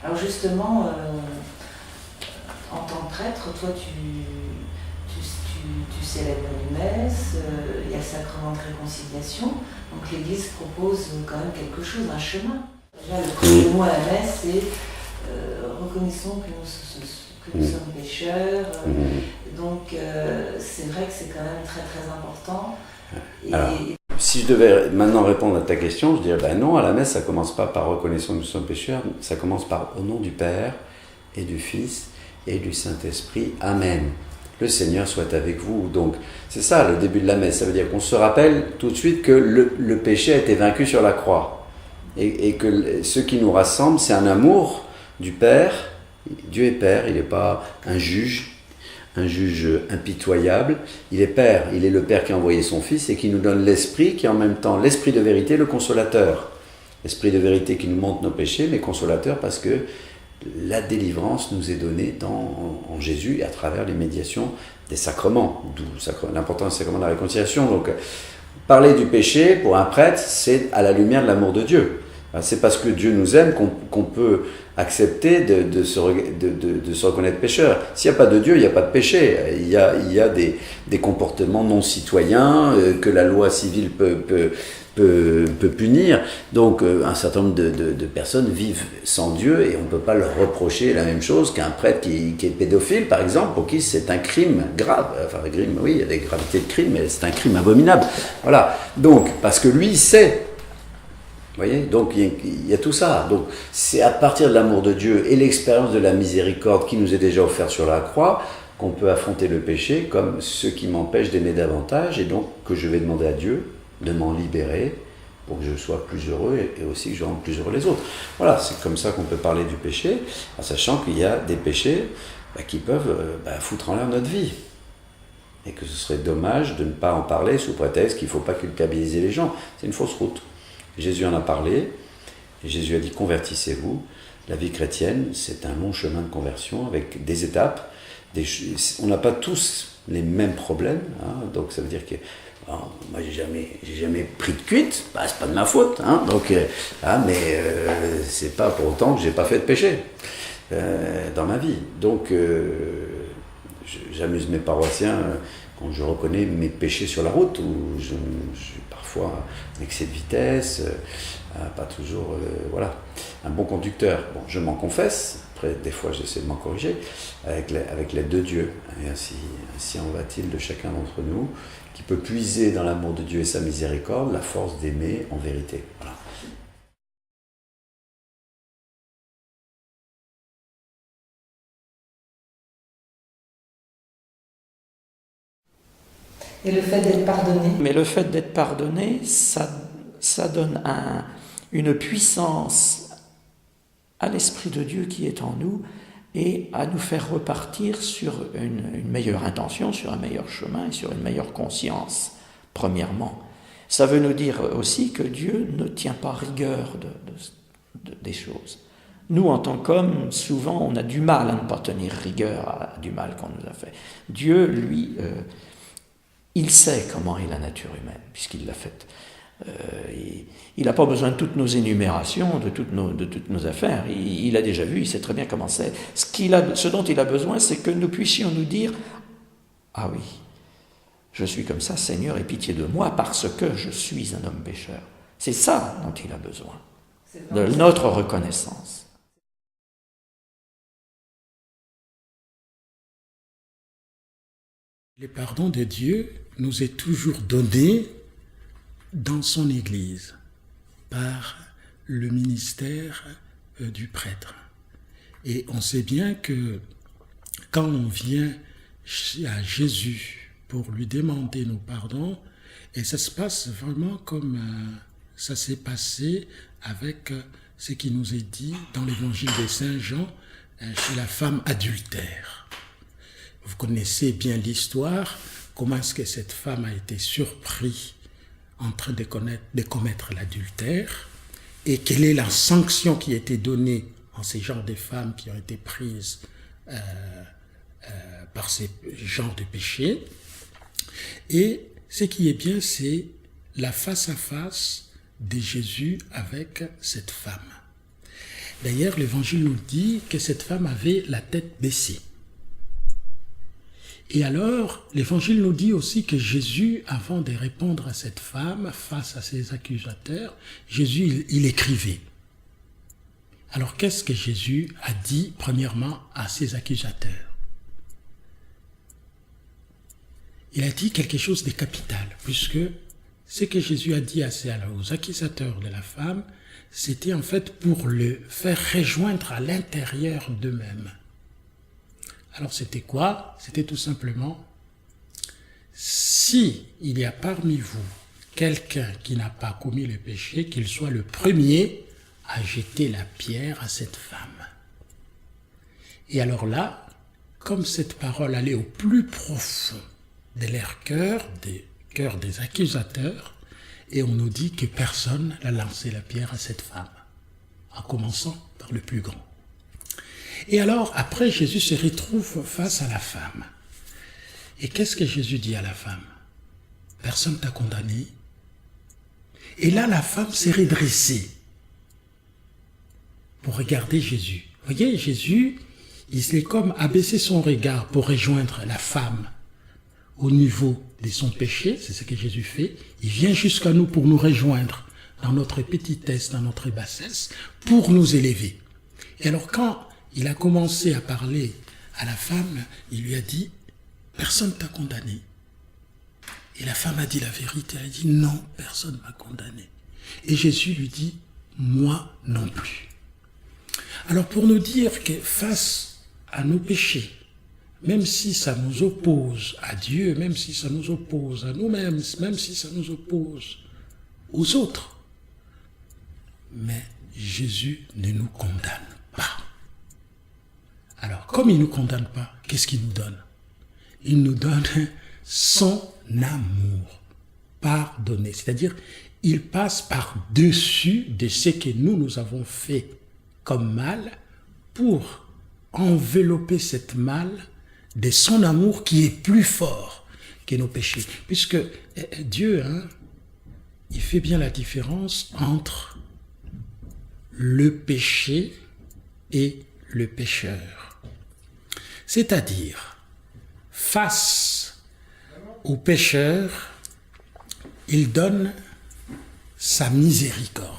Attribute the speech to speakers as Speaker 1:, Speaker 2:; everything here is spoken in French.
Speaker 1: Alors justement, en tant que prêtre, toi tu célèbres une messe, il y a le sacrement de réconciliation, donc l'Église propose quand même quelque chose, un chemin. Déjà, le premier mot à la messe, c'est reconnaissons que nous sommes pécheurs, donc c'est vrai que c'est quand même très très important.
Speaker 2: Alors, si je devais maintenant répondre à ta question, je dirais ben non, à la messe ça commence pas par reconnaissons que nous sommes pécheurs, ça commence par au nom du Père et du Fils et du Saint-Esprit. Amen. Le Seigneur soit avec vous. Donc c'est ça le début de la messe, ça veut dire qu'on se rappelle tout de suite que le péché a été vaincu sur la croix et que ce qui nous rassemble c'est un amour du Père. Dieu est Père, il n'est pas un juge impitoyable. Il est Père, il est le Père qui a envoyé son Fils et qui nous donne l'Esprit, qui est en même temps l'Esprit de vérité, le consolateur. L'Esprit de vérité qui nous montre nos péchés, mais consolateur parce que la délivrance nous est donnée en Jésus et à travers les médiations des sacrements, d'où l'importance du sacrement de la réconciliation. Donc, parler du péché pour un prêtre, c'est à la lumière de l'amour de Dieu. C'est parce que Dieu nous aime qu'on peut accepter de se reconnaître pécheur. S'il n'y a pas de Dieu, il n'y a pas de péché. Il y a des comportements non citoyens que la loi civile peut punir. Donc un certain nombre de personnes vivent sans Dieu et on ne peut pas leur reprocher la même chose qu'un prêtre qui est pédophile, par exemple, pour qui c'est un crime grave. Enfin, un crime, oui, il y a des gravités de crime, mais c'est un crime abominable. Voilà. Donc, parce que lui, il sait. Vous voyez, donc il y a tout ça. Donc c'est à partir de l'amour de Dieu et l'expérience de la miséricorde qui nous est déjà offerte sur la croix qu'on peut affronter le péché comme ce qui m'empêche d'aimer davantage et donc que je vais demander à Dieu de m'en libérer pour que je sois plus heureux et aussi que je rende plus heureux les autres. Voilà, c'est comme ça qu'on peut parler du péché, en sachant qu'il y a des péchés qui peuvent foutre en l'air notre vie. Et que ce serait dommage de ne pas en parler sous prétexte qu'il ne faut pas culpabiliser les gens. C'est une fausse route. Jésus en a parlé, et Jésus a dit « Convertissez-vous ». La vie chrétienne, c'est un long chemin de conversion avec des étapes. On n'a pas tous les mêmes problèmes, hein, donc ça veut dire que moi j'ai jamais pris de cuite, c'est pas de ma faute, hein, donc, mais c'est pas pour autant que j'ai pas fait de péché dans ma vie. Donc j'amuse mes paroissiens quand je reconnais mes péchés sur la route, où je suis parfois en excès de vitesse, pas toujours un bon conducteur. Bon, je m'en confesse, après des fois j'essaie de m'en corriger, avec l'aide de Dieu. Et ainsi en va-t-il de chacun d'entre nous, qui peut puiser dans l'amour de Dieu et sa miséricorde la force d'aimer en vérité. Voilà.
Speaker 1: Et le fait d'être pardonné.
Speaker 3: Mais le fait d'être pardonné, ça donne une puissance à l'Esprit de Dieu qui est en nous et à nous faire repartir sur une meilleure intention, sur un meilleur chemin et sur une meilleure conscience, premièrement. Ça veut nous dire aussi que Dieu ne tient pas rigueur des choses. Nous, en tant qu'hommes, souvent, on a du mal à ne pas tenir rigueur du mal qu'on nous a fait. Dieu, lui, il sait comment est la nature humaine, puisqu'il l'a faite. Il n'a pas besoin de toutes nos énumérations, de toutes nos affaires. Il a déjà vu, il sait très bien comment c'est. Ce dont il a besoin, c'est que nous puissions nous dire « Ah oui, je suis comme ça, Seigneur, aie pitié de moi, parce que je suis un homme pécheur. » C'est ça dont il a besoin, de notre reconnaissance.
Speaker 4: Le pardon de Dieu nous est toujours donné dans son Église par le ministère du prêtre. Et on sait bien que quand on vient à Jésus pour lui demander nos pardons, et ça se passe vraiment comme ça s'est passé avec ce qui nous est dit dans l'évangile de Saint Jean chez la femme adultère. Vous connaissez bien l'histoire, comment est-ce que cette femme a été surprise en train de commettre l'adultère et quelle est la sanction qui a été donnée en ces genres de femmes qui ont été prises par ces genres de péchés. Et ce qui est bien, c'est la face-à-face de Jésus avec cette femme. D'ailleurs, l'Évangile nous dit que cette femme avait la tête baissée. Et alors, l'Évangile nous dit aussi que Jésus, avant de répondre à cette femme face à ses accusateurs, Jésus, il écrivait. Alors, qu'est-ce que Jésus a dit, premièrement, à ses accusateurs? Il a dit quelque chose de capital, puisque ce que Jésus a dit aux accusateurs de la femme, c'était en fait pour le faire rejoindre à l'intérieur d'eux-mêmes. Alors c'était quoi? C'était tout simplement, si il y a parmi vous quelqu'un qui n'a pas commis le péché, qu'il soit le premier à jeter la pierre à cette femme. Et alors là, comme cette parole allait au plus profond de leur cœur, des cœurs des accusateurs, et on nous dit que personne n'a lancé la pierre à cette femme, en commençant par le plus grand. Et alors, après, Jésus se retrouve face à la femme. Et qu'est-ce que Jésus dit à la femme? Personne t'a condamné. Et là, la femme s'est redressée pour regarder Jésus. Vous voyez, Jésus, il s'est comme abaissé son regard pour rejoindre la femme au niveau de son péché, c'est ce que Jésus fait. Il vient jusqu'à nous pour nous rejoindre dans notre petitesse, dans notre bassesse, pour nous élever. Et alors quand il a commencé à parler à la femme, il lui a dit, personne t'a condamné. Et la femme a dit la vérité, elle a dit, non, personne ne m'a condamné. Et Jésus lui dit, moi non plus. Alors pour nous dire que face à nos péchés, même si ça nous oppose à Dieu, même si ça nous oppose à nous-mêmes, même si ça nous oppose aux autres, mais Jésus ne nous condamne pas. Alors, comme il ne nous condamne pas, qu'est-ce qu'il nous donne? Il nous donne son amour pardonné. C'est-à-dire, il passe par-dessus de ce que nous avons fait comme mal pour envelopper cette mal de son amour qui est plus fort que nos péchés. Puisque Dieu, il fait bien la différence entre le péché et le pécheur. C'est-à-dire, face au pécheur, il donne sa miséricorde.